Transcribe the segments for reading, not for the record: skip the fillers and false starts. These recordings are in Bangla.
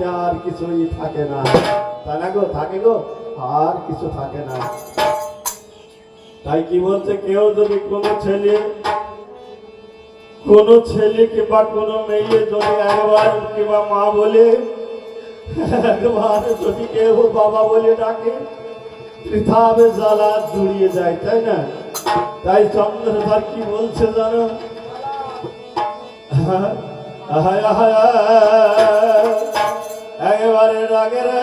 পৃথিবীতে আর কিছুই থাকে না, তাই না গো? থাকে গো, আর কিছু থাকে না। তাই কি বলছে, কেউ যদি কোনো ছেলে কিংবা কোনো মেয়ে যদি একবার কিংবা মা বলে, একবার যদি কেউ বাবা বলে ডাকে, পৃথাবে জ্বালা জুড়িয়ে যায়, তাই না? তাই চন্দ্রধর কি বলছে জানো? একেবারে ডাকে রে,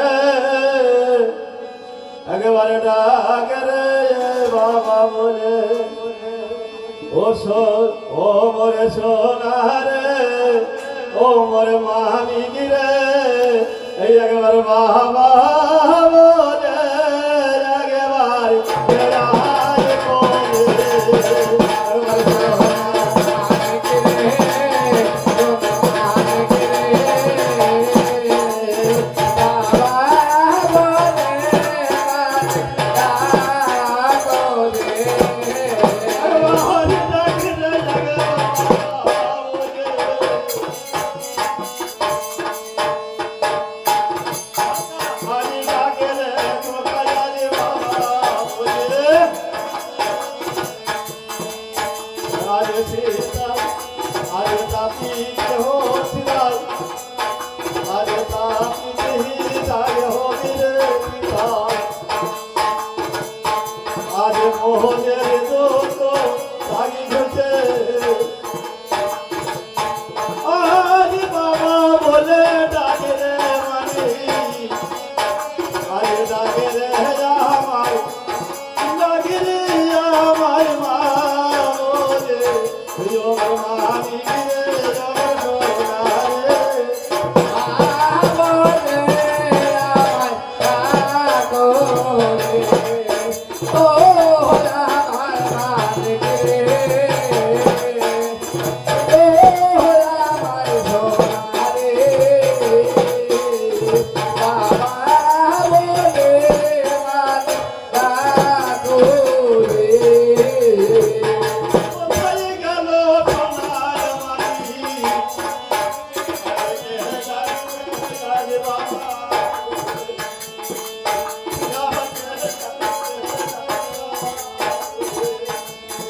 একেবারে ডাকে রে বাবা বলে, ও মরে সোনারে, ও মরে মামি গিরে, এই একেবারে বাবা বলে, একেবারে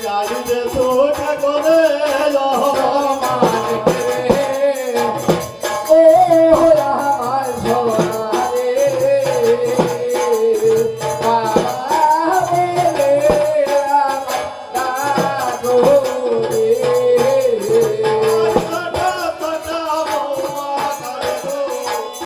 যাইবে তো ঠাকুরে